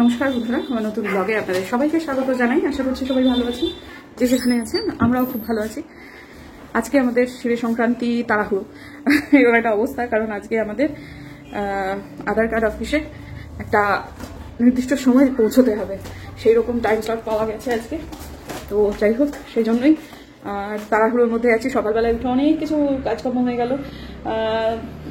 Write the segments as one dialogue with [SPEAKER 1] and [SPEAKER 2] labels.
[SPEAKER 1] নমস্কার বন্ধুরা, আমার নতুন ব্লগে আপনাদের সবাইকে স্বাগত জানাই। আশা করছি সবাই ভালো আছেন, যে যেখানে আছেন। আমরাও খুব ভালো আছি। আজকে আমাদের শিবে সংক্রান্তি তাড়াহুড়ো এরকম একটা অবস্থা, কারণ আজকে আমাদের আধার কার্ড অফিসে একটা নির্দিষ্ট সময় পৌঁছতে হবে, সেই রকম টাইম স্লট পাওয়া গেছে আজকে। তো যাই হোক, সেই জন্যই তাড়াহুড়োর মধ্যে আছি। সকালবেলায় উঠে অনেক কিছু কাজকর্ম হয়ে গেল,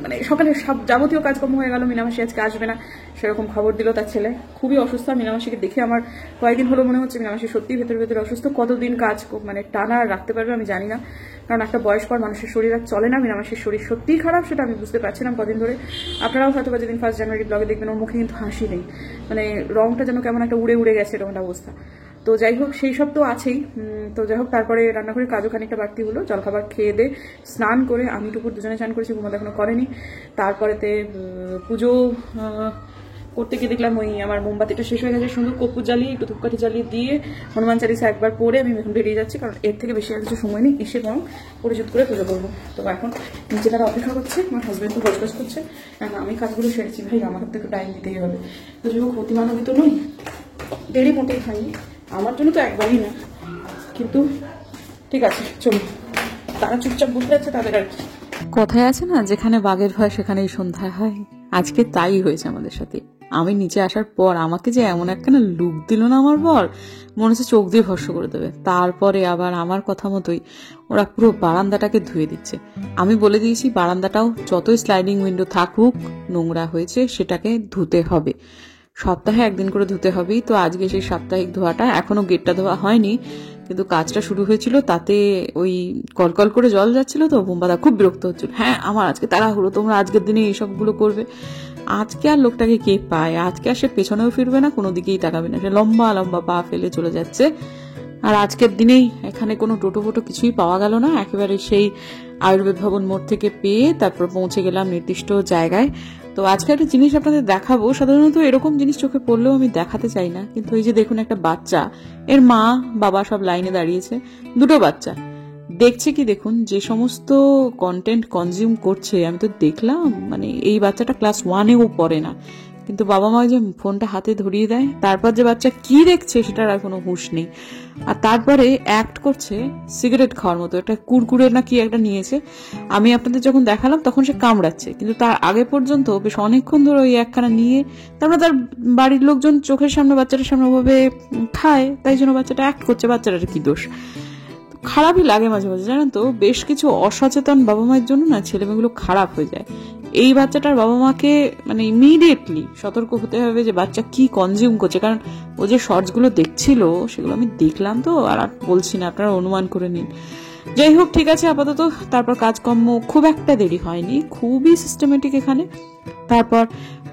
[SPEAKER 1] মানে সকালে সব যাবতীয় কাজকর্ম হয়ে গেল। মিনামাসি আজকে আসবে না, সেরকম খবর দিল তার ছেলে। খুবই অসুস্থ। মিনামাসিকে দেখে আমার কয়েকদিন হলো মনে হচ্ছে মিনামাসি সত্যি ভেতরে ভেতরে অসুস্থ। কতদিন কাজ মানে টানা রাখতে পারবে আমি জানি না, কারণ একটা বয়স পর মানুষের শরীর আর চলে না। মিনামাসির শরীর সত্যিই খারাপ, সেটা আমি বুঝতে পারছিলাম কদিন ধরে। আপনারাও হয়তো বা যেদিন 1 জানুয়ারি ব্লগে দেখবেন, ওর মুখে কিন্তু হাসি নেই, মানে রংটা যেন কেমন একটা উড়ে উড়ে গেছে, এরকম একটা অবস্থা। তো যাই হোক, সেই সব তো আছেই। তো যাই হোক, তারপরে রান্নাঘরে কাজও খানিকটা বাড়তি হলো। জলখাবার খেয়ে দিয়ে স্নান করে আমি টুকুর দুজনে স্নান করেছি, ঘুমাতে এখনো করেনি। তারপরেতে পুজো করতে গিয়ে দেখলাম ওই আমার মোমবাতিটা শেষ হয়ে গেছে। সুন্দর কর্পূর জ্বালিয়ে একটু ধূপকাঠি জ্বালিয়ে দিয়ে হনুমান চালিসা একবার পরে আমি এখন বেরিয়ে যাচ্ছি, কারণ এর থেকে বেশি আর কিছু সময় নেই। এসে বরং পরিশোধ করে পুজো করবো। তো এখন নিচে তারা অপেক্ষা করছে, আমার হাজব্যান্ড তো বসবাস করছে, আমি কাজগুলো সেরেছি। ভাই আমার হাত থেকে টাইম দিতেই হবে। তো যাই হোক, অতিমানবী তো নই, দেরি মোটেই হয়নি আমার জন্য, তো একবারই না। কিন্তু ঠিক আছে, চলুন। তারা চুপচাপ বসে আছে, তাদের আর কি।
[SPEAKER 2] কথায় আছে না, যেখানে বাঘের ভয় সেখানেই সন্ধ্যা হয়। আজকে তাই হয়েছে আমাদের সাথে। আমি নিচে আসার পর আমাকে যে এমন একখানা লুক দিল না আমার বর, মনে হচ্ছে চোখ দিয়ে ভস্ম করে দেবে। তারপরে আবার আমার কথা মতোই ওরা পুরো বারান্দাটাকে ধুয়ে দিচ্ছে। আমি বলে দিয়েছি বারান্দাটাও যতই স্লাইডিং উইন্ডো থাকুক, নোংরা হয়েছে সেটাকে ধুতে হবে, সপ্তাহে একদিন করে ধুতে হবেই। তো আজকে সেই সাপ্তাহিক ধোয়াটা, এখনো গেটটা ধোয়া হয়নি, কিন্তু কাজটা শুরু হয়েছিল, তাতে ওই কলকল করে জল যাচ্ছিল। তো বোম্বাদা খুব বিরক্ত হচ্ছিল। হ্যাঁ, আমার আজকে তাড়াহুড়ো, তোমরা আজকের দিনে এইসবগুলো করবে। আজকে আর লোকটাকে কে পায়? আজকে আর সে পেছনেও ফিরবে না, কোনো দিকেই তাকাবে না, সে লম্বা লম্বা পা ফেলে চলে যাচ্ছে। আর আজকের দিনেই এখানে কোনো টোটো ফোটো কিছুই পাওয়া গেল না। একেবারে সেই আয়ুর্বেদ ভবন মোড় থেকে পেয়ে তারপর পৌঁছে গেলাম নির্দিষ্ট জায়গায়। তো আজকে একটা জিনিস আপনাদের দেখাবো। সাধারণত এরকম জিনিস চোখে পড়লেও আমি দেখাতে চাই না, কিন্তু এই যে দেখুন, একটা বাচ্চা, এর মা বাবা সব লাইনে দাঁড়িয়েছে, দুটো বাচ্চা দেখছে কি দেখুন, যে সমস্ত কন্টেন্ট কনজিউম করছে। আমি তো দেখলাম, মানে এই বাচ্চাটা ক্লাস 1-এও পড়ে না, কিন্তু বাবা মা যে ফোনটা হাতে ধরিয়ে দেয়, তারপর যে বাচ্চা কি দেখছে সেটার আর কোনো হুঁশ নেই। আর তারপরে অ্যাক্ট করছে সিগারেট খাওয়ার মতো, একটা কুরকুরে না কি একটা নিয়েছে। আমি আপনাদের যখন দেখালাম তখন সে কামড়াচ্ছে, কিন্তু তার আগে পর্যন্ত বেশ অনেকক্ষণ ধরে ওই একখানা নিয়ে, তারপরে তার বাড়ির লোকজন চোখের সামনে বাচ্চাটার সামনে ওভাবে খায়, তাই জন্য বাচ্চাটা অ্যাক্ট করছে। বাচ্চাটার কি দোষ? খারাপই লাগে মাঝে মাঝে, জানেন তো। বেশ কিছু অসচেতন বাবা মায়ের জন্য না ছেলেমেয়েগুলো খারাপ হয়ে যায়। এই বাচ্চাটার বাবা মাকে মানে ইমিডিয়েটলি সতর্ক হতে হবে যে বাচ্চা কি কনজিউম করছে, কারণ ও যে শর্টস গুলো দেখছিল সেগুলো আমি দেখলাম, তো আর বলছি না, আপনারা অনুমান করে নিন। যাই হোক, ঠিক আছে আপাতত। তারপর কাজকর্ম খুব একটা দেরি হয়নি, খুবই সিস্টেমেটিক এখানে। তারপর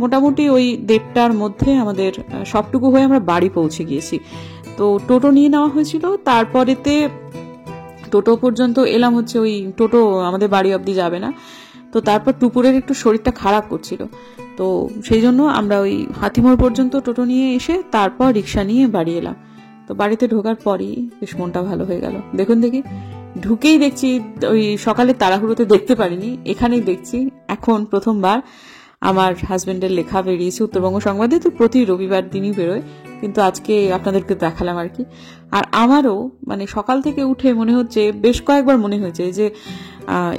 [SPEAKER 2] মোটামুটি ওই 1:30টার মধ্যে আমাদের সবটুকু হয়ে আমরা বাড়ি পৌঁছে গিয়েছি। তো টোটো নিয়ে নেওয়া হয়েছিল, তারপরেতে টোটো পর্যন্ত এলাম, হচ্ছে ওই টোটো আমাদের বাড়ি অবধি যাবে না। তো তারপর টুপুরের একটু শরীরটা খারাপ করছিল, তো সেই জন্য আমরা ওই হাতিমোড় পর্যন্ত টোটো নিয়ে এসে তারপর রিক্সা নিয়ে বাড়ি এলাম। তো বাড়িতে ঢোকার পরই বেশ মনটা ভালো হয়ে গেল। দেখুন দেখি, ঢুকেই দেখছি, ওই সকালে তাড়াহুড়োতে দেখতে পারিনি, এখানেই দেখছি এখন প্রথমবার আমার হাজবেন্ডের লেখা বেরিয়েছে উত্তরবঙ্গ সংবাদে। তো প্রতি রবিবার দিনই বেরোয়, কিন্তু আজকে আপনাদেরকে দেখালাম আর কি। আর আমারও মানে সকাল থেকে উঠে মনে হচ্ছে, বেশ কয়েকবার মনে হয়েছে যে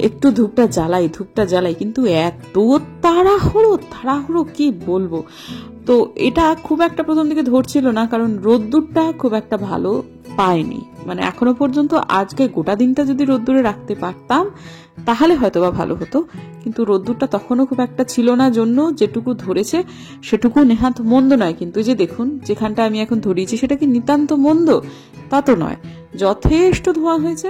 [SPEAKER 2] একটু ধূপটা জ্বালাই, কিন্তু এত তাড়াহুড়ো কি বলবো। তো এটা খুব একটা প্রথম দিকে ধরছিল না, কারণ রোদ্দুরটা খুব একটা ভালো পাইনি। মানে এখনো পর্যন্ত আজকে গোটা দিনটা যদি রোদ্দুরে রাখতে পারতাম তাহলে হয়তো বা ভালো হতো, কিন্তু রোদ্দুরটা তখনও খুব একটা ছিল না, জন্য যেটুকু ধরেছে সেটুকু নেহাত মন্দ নয়। কিন্তু যে দেখুন, যেখানটা আমি এখন ধরিয়েছি সেটা কি নিতান্ত মন্দ? তা তো নয়, যথেষ্ট ধোঁয়া হয়েছে।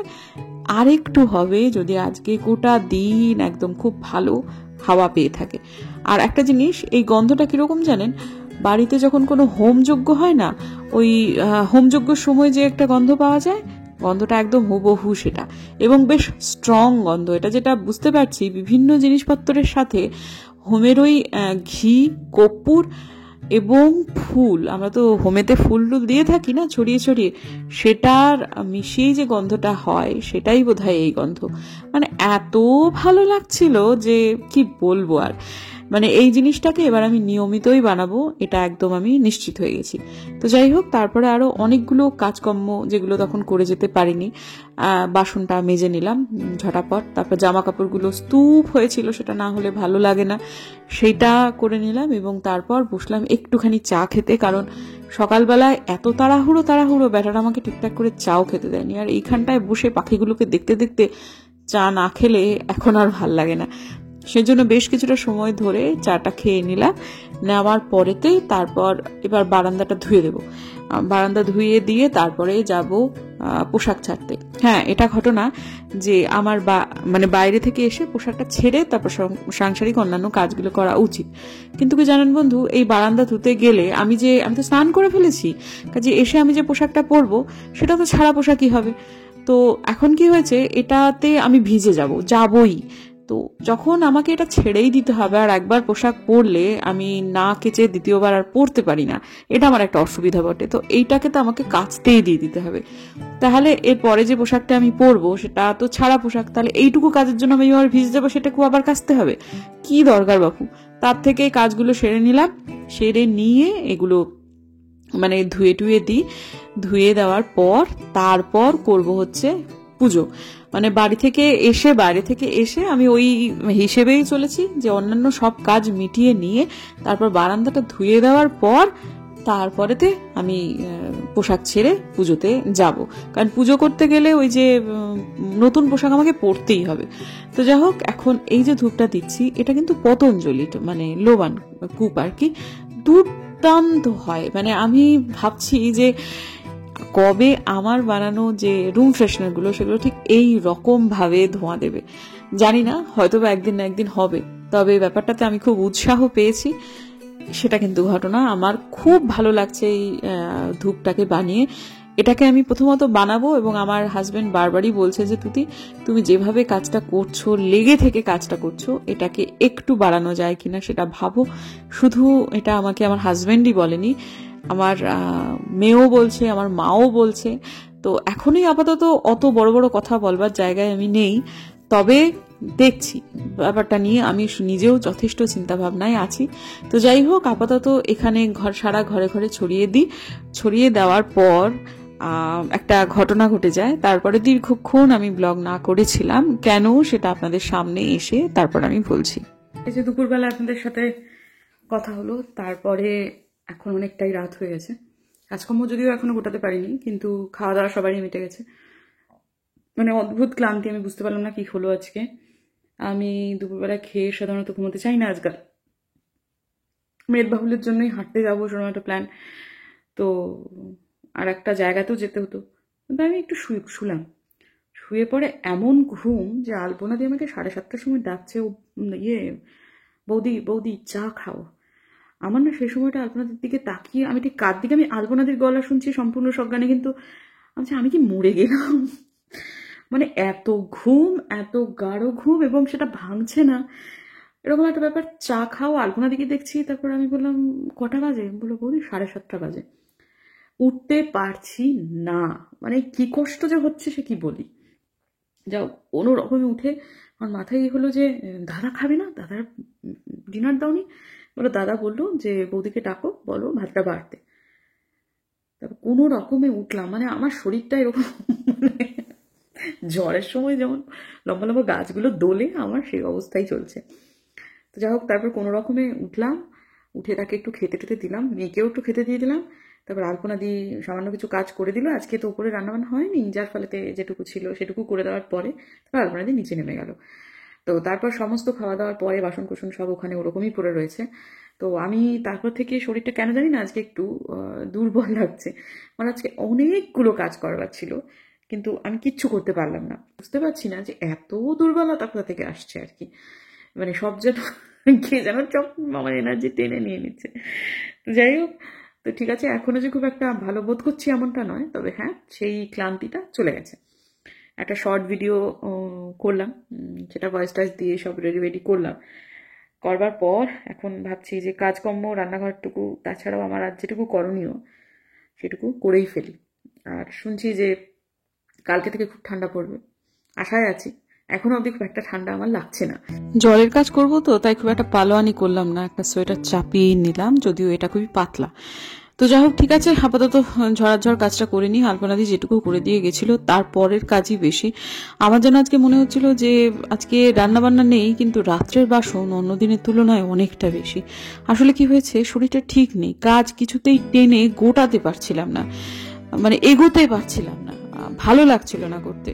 [SPEAKER 2] আরেকটু হবে যদি আজকে গোটা দিন একদম খুব ভালো হাওয়া পেয়ে থাকে। আর একটা জিনিস, এই গন্ধটা কিরকম জানেন? বাড়িতে যখন কোনো হোমযজ্ঞ হয় না, ওই হোমযজ্ঞের সময় যে একটা গন্ধ পাওয়া যায়, গন্ধটা একদম হুবহু সেটা, এবং বেশ স্ট্রং গন্ধ এটা। যেটা বুঝতে পারছি, বিভিন্ন জিনিসপত্রের সাথে হোমের ওই ঘি, কর্পূর এবং ফুল, আমরা তো হোমেতে ফুল টুল দিয়ে থাকি না ছড়িয়ে ছড়িয়ে, সেটার মিশিয়ে যে গন্ধটা হয় সেটাই বোধহয় এই গন্ধ। মানে এত ভালো লাগছিল যে কি বলবো আর। মানে এই জিনিসটাকে এবার আমি নিয়মিতই বানাবো, এটা একদম আমি নিশ্চিত হয়ে গেছি। তো যাই হোক, তারপরে আরো অনেকগুলো কাজকর্ম যেগুলো তখন করে যেতে পারিনি, বাসনটা মেজে নিলাম ঝটাপট, তারপর জামা কাপড়গুলো স্তূপ হয়েছিল, সেটা না হলে ভালো লাগে না, সেইটা করে নিলাম এবং তারপর বসলাম একটুখানি চা খেতে। কারণ সকালবেলায় এত তাড়াহুড়ো ব্যাটারা আমাকে ঠিকঠাক করে চাও খেতে দেয়নি, আর এইখানটায় বসে পাখিগুলোকে দেখতে দেখতে চা না খেলে এখন আর ভাল লাগে না। সেজন্য বেশ কিছুটা সময় ধরে চাটা খেয়ে নিলাম। নেওয়ার পরেতেই তারপর এবার বারান্দাটা ধুয়ে দেবো। বারান্দা ধুয়ে দিয়ে তারপরে যাব পোশাক ছাড়তে। হ্যাঁ, এটা ঘটনা যে আমার মানে বাইরে থেকে এসে পোশাকটা ছেড়ে তারপর সাংসারিক অন্যান্য কাজগুলো করা উচিত। কিন্তু কি জানেন বন্ধু, এই বারান্দা ধুতে গেলে আমি তো স্নান করে ফেলেছি, কাজে এসে আমি যে পোশাকটা পরবো সেটা তো ছাড়া পোশাকই হবে। তো এখন কি হয়েছে, এটাতে আমি ভিজে যাবই। তো যখন আমাকে এটা ছেড়েই দিতে হবে, আর একবার পোশাক পরলে আমি না কেচে দ্বিতীয়বার আর পরতে পারি না, এটা আমার একটা অসুবিধা বটে। তো এইটাকে তো আমাকে কাচতেই দিয়ে দিতে হবে। তাহলে এরপরে যে পোশাকটা আমি পরবো সেটা তো ছাড়া পোশাক, তাহলে এইটুকু কাজের জন্য আমি আবার ভিজে যাবো, সেটাকেও আবার কাচতে হবে, কি দরকার বাপু। তার থেকে কাজগুলো সেরে নিলাম, সেরে নিয়ে এগুলো মানে ধুয়ে টুয়ে দিই। ধুয়ে দেওয়ার পর তারপর করব হচ্ছে পুজো। মানে বাইরে থেকে এসে আমি ওই হিসেবেই চলেছি যে অন্যান্য সব কাজ মিটিয়ে নিয়ে তারপর বারান্দাটা ধুয়ে দেওয়ার পর তারপরেতে আমি পোশাক ছেড়ে পুজোতে যাব। কারণ পুজো করতে গেলে ওই যে নতুন পোশাক আমাকে পরতেই হবে। তো যাই হোক, এখন এই যে ধূপটা দিচ্ছি এটা কিন্তু পতঞ্জলি, মানে লোবান কূপ আর কি, দুর্দান্ত হয়। মানে আমি ভাবছি যে কবে আমার বানানো যে রুম ফ্রেশনার গুলো সেগুলো ঠিক এই রকম ভাবে ধোঁয়া দেবে জানি না, হয়তো বা একদিন না একদিন হবে। তবে ব্যাপারটাতে আমি খুব উৎসাহ পেয়েছি, সেটা কিন্তু ঘটনা। আমার খুব ভালো লাগছে এই ধূপটাকে বানিয়ে। এটাকে আমি প্রথমত বানাবো এবং আমার হাজবেন্ড বারবারই বলছে যে তুমি যেভাবে কাজটা করছো, লেগে থেকে কাজটা করছো, এটাকে একটু বাড়ানো যায় কিনা সেটা ভাবো। শুধু এটা আমাকে আমার হাজবেন্ডই বলেনি, আমার মেয়েও বলছে, আমার মাও বলছে। তো এখনই আপাতত অত বড় বড় কথা বলবার জায়গায় আমি নেই, তবে দেখছি ব্যাপারটা নিয়ে আমি নিজেও যথেষ্ট চিন্তা ভাবনায় আছি। তো যাই হোক, আপাতত এখানে সারা ঘরে ঘরে ছড়িয়ে দেওয়ার পর একটা ঘটনা ঘটে যায়। তারপরে দীর্ঘক্ষণ আমি ব্লগ না করেছিলাম, কেন সেটা আপনাদের সামনে এসে তারপর আমি বলছি।
[SPEAKER 1] এই যে দুপুরবেলা আপনাদের সাথে কথা হলো, তারপরে এখন অনেকটাই রাত হয়ে গেছে। কাজকর্ম যদিও এখনো গোটাতে পারিনি, কিন্তু খাওয়া দাওয়া সবারই মিটে গেছে। মানে অদ্ভুত ক্লান্তি, আমি বুঝতে পারলাম না কি হলো আজকে। আমি দুপুরবেলা খেয়ে সাধারণত ঘুমোতে চাই না আজকাল, মেদবাহুলের জন্যই হাঁটতে যাবো সেরকম একটা প্ল্যান, তো আর একটা জায়গাতেও যেতে হতো, কিন্তু আমি একটু শুলাম। শুয়ে পরে এমন ঘুম যে আলপনা দিয়ে আমাকে 7:30টার সময় ডাকছে, বৌদি চা খাও। আমার না সেই সময়টা আলপনাদের দিকে তাকিয়ে, আমি ঠিক কার দিকে, আমি আলপনাদের গলা শুনছি সম্পূর্ণ সজ্ঞানে, কিন্তু আমি কি মরে গেলাম? মানে এত ঘুম, এত গাঢ় ঘুম, এবং সেটা ভাঙছে না, এরকম একটা ব্যাপার। চা খাও, আলপনা দিকে দেখছি। তারপর আমি বললাম কটা বাজে? বললো বৌদি 7:30 বাজে। উঠতে পারছি না, মানে কি কষ্ট যে হচ্ছে সে কি বলি। যাও, কোনো রকমে উঠে আমার মাথায় হলো যে দাদা খাবে না, দাদার ডিনার দাওনি? বলো দাদা বললো যে বৌদিকে ডাকো, বলো ভাতটা বাড়তে। তারপর কোনো রকমে উঠলাম, মানে আমার শরীরটা এরকম মানে ঝড়ের সময় যেমন লম্বা লম্বা গাছগুলো দোলে, আমার সেই অবস্থাই চলছে। তো যাই হোক, তারপর কোনো রকমে উঠলাম, উঠে তাকে একটু খেতে টেতে দিলাম, মেয়েকেও একটু খেতে দিয়ে দিলাম। তারপর আলপনা দিয়ে সামান্য কিছু কাজ করে দিল। আজকে তো উপরে রান্নাবান্না হয়নি, যার ফলেতে যেটুকু ছিল সেটুকু করে দেওয়ার পরে তারপর আলপনা দিয়ে নিচে নেমে গেল। তো তারপর সমস্ত খাওয়া দাওয়ার পরে বাসন কুসন সব ওখানে ওরকমই পড়ে রয়েছে। তো আমি তারপর থেকে শরীরটা কেন জানি না আজকে একটু দুর্বল লাগছে। আমার আজকে অনেকগুলো কাজ করবার ছিল, কিন্তু আমি কিচ্ছু করতে পারলাম না। বুঝতে পারছি না যে এত দুর্বলতা কোথা থেকে আসছে আর কি। মানে সব যেন কে যেন সব আমার এনার্জি টেনে নিয়ে নিচ্ছে। তো যাই হোক, তো ঠিক আছে, এখনো যে খুব একটা ভালো বোধ করছি এমনটা নয়, তবে হ্যাঁ সেই ক্লান্তিটা চলে গেছে। একটা শর্ট ভিডিও করলাম, সেটা ভয়েস টয়েস দিয়ে সব রেডি করলাম। করবার পর এখন ভাবছি যে কাজকর্ম, রান্নাঘরটুকু, তাছাড়াও আমার আর যেটুকু করণীয় সেটুকু করেই ফেলি। আর শুনছি যে কালকে থেকে খুব ঠান্ডা পড়বে, আশায় আছি। এখনো অবধি খুব একটা ঠান্ডা আমার লাগছে না।
[SPEAKER 2] জলের কাজ করব তো তাই খুব একটা পালোয়ানি করলাম না, একটা সোয়েটার চাপিয়ে নিলাম, যদিও এটা খুবই পাতলা। তো যাই হোক, ঠিক আছে, আপাতত ঝড়াঝড় কাজটা করে নিই। আলপনাদি যেটুকু করে দিয়ে গেছিল তারপরের কাজই বেশি। আমার যেন আজকে মনে হচ্ছিল যে আজকে রান্না বান্না নেই, কিন্তু রাত্রের বাসন অন্য দিনের তুলনায় অনেকটা বেশি। আসলে কি হয়েছে, শরীরটা ঠিক নেই, কাজ কিছুতেই টেনে গোটাতে পারছিলাম না, মানে এগোতে পারছিলাম না, ভালো লাগছিল না করতে।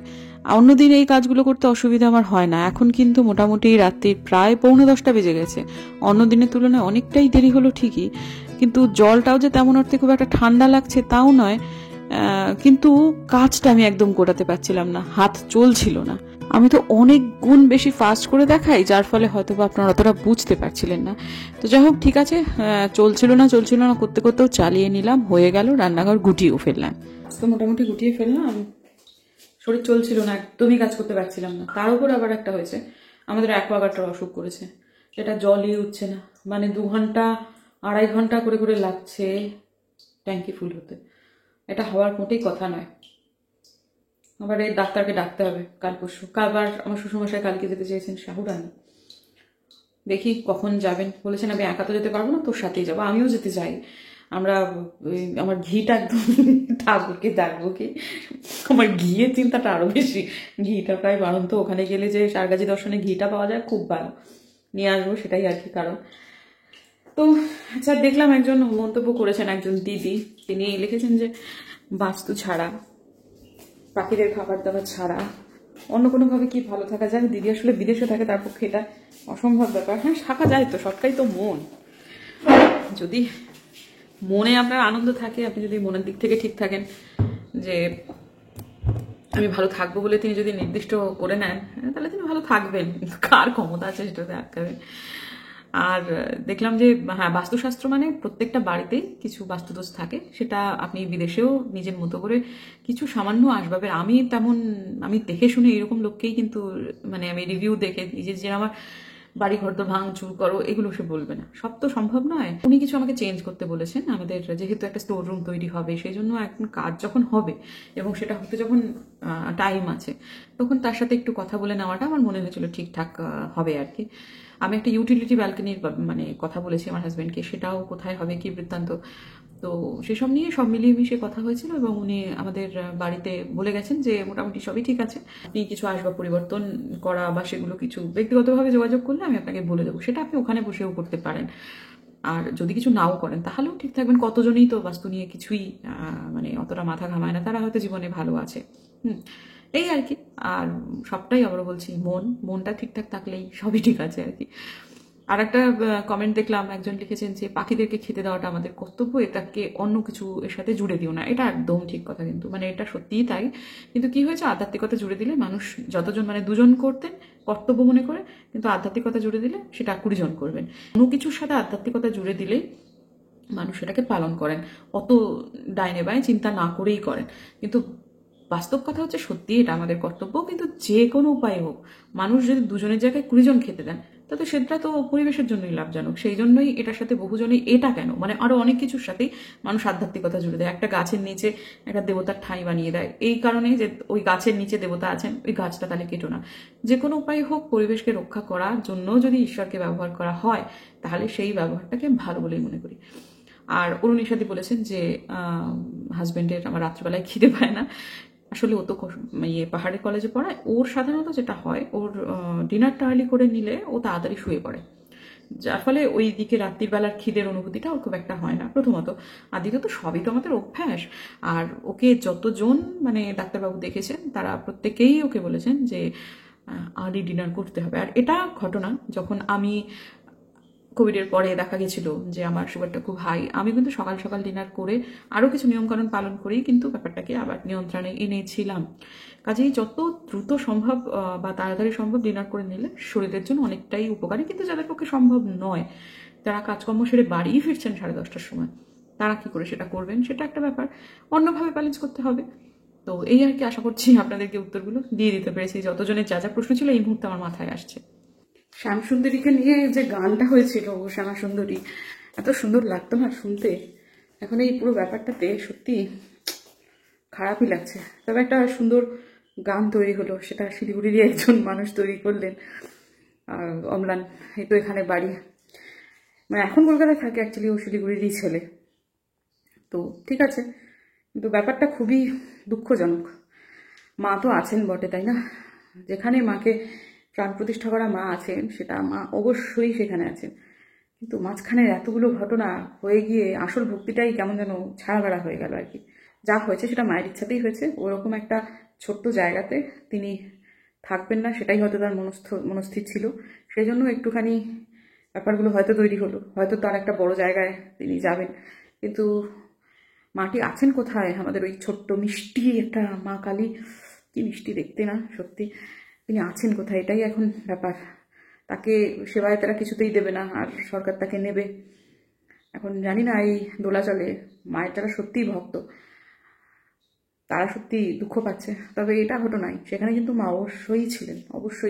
[SPEAKER 2] অন্যদিন এই কাজগুলো করতে অসুবিধা আমার হয় না, এখন কিন্তু মোটামুটি রাত্রি প্রায় 9:45 বেজে গেছে। অন্য দিনের তুলনায় অনেকটাই দেরি হলো ঠিকই, কিন্তু জলটাও যে তেমন অর্থে খুব একটা ঠান্ডা লাগছে তাও নয়, কিন্তু কাজটা আমি একদম গোটাতে পারছিলাম না, হাত চলছিল না। আমি তো অনেক গুণ বেশি ফাস্ট করে দেখাই, যার ফলে হয়তো বা আপনারা অতটা বুঝতে পারছিলেন না। তো যাই হোক, ঠিক আছে, চলছিল না করতে করতেও চালিয়ে নিলাম, হয়ে গেল, রান্নাঘর গুটিয়েও ফেললাম।
[SPEAKER 1] তো মোটামুটি গুটিয়ে ফেললাম, শরীর চলছিল না, একদমই কাজ করতে পারছিলাম না। তার উপর আবার একটা হয়েছে, আমাদের অ্যাকোয়াগার্ডটার অসুখ করেছে, সেটা জলই উঠছে না, মানে 2 ঘন্টা 2.5 ঘন্টা করে করে লাগছে ট্যাঙ্কি ফুল হতে। এটা হওয়ার মোটেই কথা নয়। আবার এই ডাক্তারকে ডাকতে হবে কাল পরশু। আবার আমার শ্বশুরমশাই কালকে যেতে চেয়েছেন শাহুরানি, দেখি কখন যাবেন। বলেছেন আমি একা তো যেতে পারবো না, তোর সাথেই যাবো। আমিও যেতে চাই। আমরা আমার ঘিটা একদম ঠাকুরকে ডাকবো কি, আমার ঘিয়ের চিন্তাটা আরো বেশি। ঘিটা প্রায় বারণ, তো ওখানে গেলে যে সারগাছি দর্শনে ঘিটা পাওয়া যায় খুব ভালো, নিয়ে আসবো, সেটাই আর কি কারণ। তো আচ্ছা, দেখলাম একজন মন্তব্য করেছেন, একজন দিদি, তিনি লিখেছেন যে বাস্তু ছাড়া, পাখিদের খাবার দাবার ছাড়া অন্য কোনোভাবে কি ভালো থাকা যায়? দিদি আসলে বিদেশে থাকে, তার পক্ষে এটা অসম্ভব ব্যাপার। হ্যাঁ, থাকা যায় তো, সবটাই তো মন। যদি মনে আপনার আনন্দ থাকে, আপনি যদি মনের দিক থেকে ঠিক থাকেন যে আমি ভালো থাকবো বলে তিনি যদি নির্দিষ্ট করে নেন, তাহলে তিনি ভালো থাকবেন। কার ক্ষমতা আছে সেটাতে আটকাবেন? আর দেখলাম যে হ্যাঁ, বাস্তুশাস্ত্র মানে প্রত্যেকটা বাড়িতেই কিছু বাস্তুদোষ থাকে, সেটা আপনি বিদেশেও নিজের মতো করে কিছু সামান্য আসবাবের, আমি দেখে শুনে এরকম লোককেই কিন্তু, মানে আমি রিভিউ দেখে নিজে যে আমার বাড়ি ঘর তো ভাঙচুর করো, এগুলো সে বলবে না, সব তো সম্ভব নয়। উনি কিছু আমাকে চেঞ্জ করতে বলেছেন, আমাদের যেহেতু একটা স্টোর রুম তৈরি হবে, সেই জন্য এখন কাজ যখন হবে এবং সেটা হতে যখন টাইম আছে, তখন তার সাথে একটু কথা বলে নেওয়াটা আমার মনে হয়েছিল ঠিকঠাক হবে আর কি। আমি একটা ইউটিলিটি ব্যালকনির মানে কথা বলেছি আমার হাজব্যান্ডকে, সেটাও কোথায় হবে কি বৃত্তান্ত, তো সেসব নিয়ে সব মিলিয়ে মিশিয়ে কথা হয়েছিল এবং উনি আমাদের বাড়িতে বলে গেছেন যে মোটামুটি সবই ঠিক আছে, আপনি কিছু আসবাব পরিবর্তন করা বা সেগুলো কিছু ব্যক্তিগতভাবে যোগাযোগ করলে আমি আপনাকে বলে দেবো, সেটা আপনি ওখানে বসেও করতে পারেন। আর যদি কিছু নাও করেন তাহলেও ঠিক থাকবেন। কতজনই তো বাস্তু নিয়ে কিছুই মানে অতটা মাথা ঘামায় না, তারা হয়তো জীবনে ভালো আছে। এই আর কি। আর সবটাই আবারও বলছি, মনটা ঠিকঠাক থাকলেই সবই ঠিক আছে আর কি। আর একটা কমেন্ট দেখলাম, একজন লিখেছেন যে পাখিদেরকে খেতে দেওয়াটা আমাদের কর্তব্য, এটাকে অন্য কিছু এর সাথে জুড়ে দিও না। এটা একদম ঠিক কথা, কিন্তু মানে এটা সত্যিই তাই। কিন্তু কি হয়েছে, আধ্যাত্মিকতা জুড়ে দিলে মানুষ যতজন, মানে 2 জন করতেন কর্তব্য মনে করে, কিন্তু আধ্যাত্মিকতা জুড়ে দিলে সেটা 20 জন করবেন। কোনো কিছুর সাথে আধ্যাত্মিকতা জুড়ে দিলেই মানুষ সেটাকে পালন করেন, অত ডাইনে বায়ে চিন্তা না করেই করেন। কিন্তু বাস্তব কথা হচ্ছে সত্যি এটা আমাদের কর্তব্য, কিন্তু যে কোনো উপায়ে হোক, মানুষ যদি 2 জনের জায়গায় 20 জন খেতে দেন, তাতে সেটা তো পরিবেশের জন্যই লাভজনক। সেই জন্যই এটার সাথে বহুজনই, এটা কেন মানে আরো অনেক কিছুর সাথেই মানুষ আধ্যাত্মিকতা জুড়ে দেয়। একটা গাছের নিচে একটা দেবতার ঠাঁই বানিয়ে দেয়, এই কারণে যে ওই গাছের নিচে দেবতা আছেন, ওই গাছটা তাহলে কেটো না। যে কোনো উপায় হোক, পরিবেশকে রক্ষা করার জন্য যদি ঈশ্বরকে ব্যবহার করা হয়, তাহলে সেই ব্যবহারটাকে ভালো বলেই মনে করি। আর অরুণিশাদি বলেছেন যে হাজবেন্ডের আমার রাত্রিবেলায় খিদে পায় না। আসলে ও তো পাহাড়ের কলেজে পড়ায়, ওর সাধারণত যেটা হয়, ওর ডিনারটা আর্লি করে নিলে ও তাড়াতাড়ি শুয়ে পড়ে, যার ফলে ওই দিকে রাত্রির বেলার খিদের অনুভূতিটা ওর খুব একটা হয় না, প্রথমত। আর দ্বিতীয়ত সবই তো আমাদের অভ্যাস। আর ওকে যতজন মানে ডাক্তারবাবু দেখেছেন, তারা প্রত্যেকেই ওকে বলেছেন যে আর্লি ডিনার করতে হবে। আর এটা ঘটনা, যখন আমি কোভিডের পরে দেখা গেছিল যে আমার সুগারটা খুব হাই, আমি কিন্তু সকাল সকাল ডিনার করে আরও কিছু নিয়মকানুন পালন করেই কিন্তু ব্যাপারটাকে আবার নিয়ন্ত্রণে এনেছিলাম। কাজেই যত দ্রুত সম্ভব বা তাড়াতাড়ি সম্ভব ডিনার করে নিলে শরীরের জন্য অনেকটাই উপকারী। কিন্তু যাদের পক্ষে সম্ভব নয়, তারা কাজকর্ম সেরে বাড়িই ফিরছেন 10:30টার সময়, তারা কি করে সেটা করবেন, সেটা একটা ব্যাপার, অন্যভাবে ব্যালেন্স করতে হবে। তো এই আর কি, আশা করছি আপনাদেরকে উত্তরগুলো দিয়ে দিতে পেরেছি। যতজনের যা যা প্রশ্ন ছিল এই মুহূর্তে আমার মাথায় আসছে। শ্যামসুন্দরীকে নিয়ে যে গানটা হয়েছিল, শ্যামাসুন্দরী, এত সুন্দর লাগতো না শুনতে, এখন এই পুরো ব্যাপারটাতে সত্যি খারাপই লাগছে। তবে একটা সুন্দর গান তৈরি হলো, সেটা শিলিগুড়িরই একজন মানুষ তৈরি করলেন, অম্লান। এই তো এখানে বাড়ি, মানে এখন কলকাতায় থাকে, অ্যাকচুয়ালি ও শিলিগুড়িরই ছেলে। তো ঠিক আছে, কিন্তু ব্যাপারটা খুবই দুঃখজনক। মা তো আছেন বটে, তাই না? যেখানে মাকে প্রাণ প্রতিষ্ঠা করা মা আছেন, সেটা মা অবশ্যই সেখানে আছেন, কিন্তু মাঝখানে এতগুলো ঘটনা হয়ে গিয়ে আসল ভক্তিটাই কেমন যেন ছাড়া বেড়া হয়ে গেল আর কি। যা হয়েছে সেটা মায়ের ইচ্ছাতেই হয়েছে। ওরকম একটা ছোট্ট জায়গাতে তিনি থাকবেন না, সেটাই হয়তো তার মনস্থির ছিল। সেই জন্য একটুখানি ব্যাপারগুলো হয়তো তৈরি হলো, হয়তো তার একটা বড় জায়গায় তিনি যাবেন। কিন্তু মাটি আছেন কোথায়? আমাদের ওই ছোট্ট মিষ্টি একটা মা কালী, কি মিষ্টি দেখতে না সত্যি, তিনি আছেন কোথায়? এটাই এখন ব্যাপার। তাকে সেবায়েতেরা কিছুতেই দেবে না, আর সরকার তাকে নেবে। এখন জানি না এই দোলাচলে মায়ের যারা সত্যিই ভক্ত, তারা সত্যি দুঃখ পাচ্ছে। তবে এটা ঘটনাই, সেখানে কিন্তু মা অবশ্যই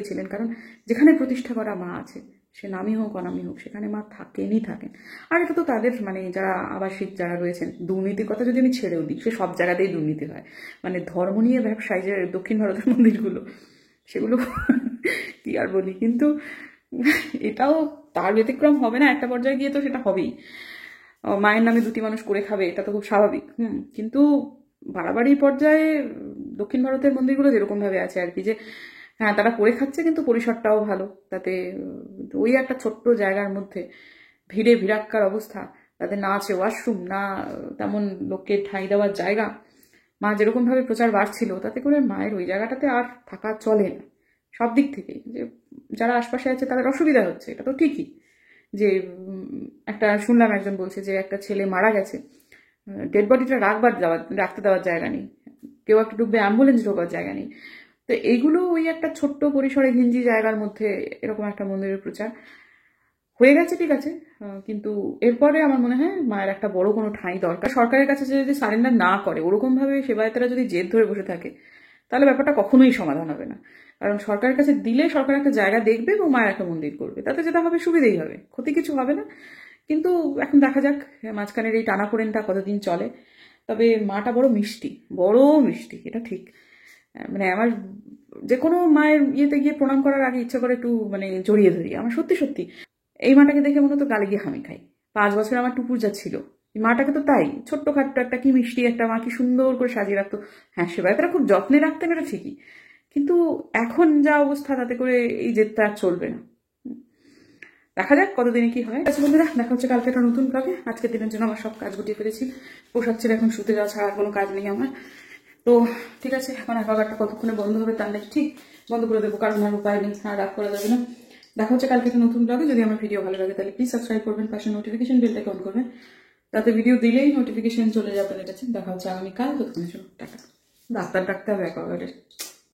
[SPEAKER 1] ছিলেন, কারণ যেখানে প্রতিষ্ঠা করা মা আছে, সে নামই হোক অনামই হোক, সেখানে মা থাকেনই থাকেন। আর এটা তো তাদের মানে যারা আবাসিক যারা রয়েছেন, দুর্নীতির কথা যদি আমি ছেড়েও দিই, সে সব জায়গাতেই দুর্নীতি হয়। মানে ধর্ম নিয়ে ব্যবসায় যে দক্ষিণ ভারতের মন্দিরগুলো, সেগুলো কি আর বলি। কিন্তু এটাও তার ব্যতিক্রম হবে না, একটা পর্যায়ে গিয়ে তো সেটা হবেই। মায়ের নামে দুটি মানুষ করে খাবে, এটা তো খুব স্বাভাবিক। কিন্তু বাড়াবাড়ি পর্যায়ে দক্ষিণ ভারতের মন্দিরগুলো যেরকম ভাবে আছে আর কি, যে হ্যাঁ তারা করে খাচ্ছে কিন্তু পরিসরটাও ভালো, তাতে ওই একটা ছোট্ট জায়গার মধ্যে ভিড়ে ভিড়াক্কার অবস্থা, তাদের না আছে ওয়াশরুম, না তেমন লোককে ঠাঁই দেওয়ার জায়গা। মা যেরকম ভাবে প্রচার বাড়ছিল, তাতে করে মায়ের ওই জায়গাটাতে আর থাকা চলে না সব দিক থেকেই। যে যারা আশপাশে আছে তাদের অসুবিধা হচ্ছে, এটা তো ঠিকই। যে একটা শুনলাম একজন বলছে যে একটা ছেলে মারা গেছে, ডেড বডিটা রাখতে দেওয়ার জায়গা নেই, কেউ একটা ডুববে অ্যাম্বুলেন্স ঢোকার জায়গা নেই। তো এইগুলো ওই একটা ছোট্ট পরিসরে ঘিঞ্জি জায়গার মধ্যে এরকম একটা মন্দিরের প্রচার হয়ে গেছে, ঠিক আছে। কিন্তু এরপরে আমার মনে হয় মায়ের একটা বড় কোনো ঠাঁই দরকার। সরকারের কাছে যদি সারেন্ডার না করে, ওরকমভাবে সেবায়েতেরা যদি জেদ ধরে বসে থাকে, তাহলে ব্যাপারটা কখনোই সমাধান হবে না। কারণ সরকারের কাছে দিলে সরকার একটা জায়গা দেখবে এবং মায়ের একটা মন্দির করবে, তাতে যেটা হবে সুবিধেই হবে, ক্ষতি কিছু হবে না। কিন্তু এখন দেখা যাক মাঝখানের এই টানাপোড়েনটা কতদিন চলে। তবে মাটা বড় মিষ্টি, এটা ঠিক। মানে আমার যে কোনো মায়ের ইয়েতে গিয়ে প্রণাম করার আগে ইচ্ছা করে একটু মানে জড়িয়ে ধরি। আমার সত্যি সত্যি এই মাটাকে দেখে মনে হতো গালে গিয়ে হামি খাই। 5 বছর আমার টুকুর যা ছিল, এই মাটাকে তো তাই, ছোট্ট খাট্ট একটা কি মিষ্টি একটা মা, কি সুন্দর করে সাজিয়ে রাখতো। হ্যাঁ, সেবায়েতেরা খুব যত্নে রাখতেন, এটা ঠিকই, কিন্তু এখন যা অবস্থা, তাতে করে এই জেদটা আর চলবে না। দেখা যাক কতদিনে কি হয়। আচ্ছা বন্ধুরা, দেখা হচ্ছে কালকে একটা নতুন ব্লগে। আজকের দিনের জন্য আমার সব কাজ গুটিয়ে ফেলেছি, পোশাক ছেড়ে এখন শুতে যাওয়া ছাড়া আর কোনো কাজ নেই আমার। তো ঠিক আছে, এখন অ্যাকোয়াগার্ডটা কতক্ষণে বন্ধ হবে তার নেই, ঠিক বন্ধ করে দেবো, কারণ আর উপায় নেই, আর রাগ করা যাবে না। দেখা হচ্ছে কালকে একটা নতুন ব্লগে। যদি আমার ভিডিও ভালো লাগে তাহলে প্লিজ সাবস্ক্রাইব করবেন, পাশে নোটিফিকেশন বেলটাকে অন করবেন, তাতে ভিডিও দিলেই নোটিফিকেশন চলে যাবে আপনার কাছে। দেখা হচ্ছে আগামীকাল, ততক্ষণের জন্য টাটা। ডাক্তার ডাকতে হবে অ্যাকোয়াগার্ডের।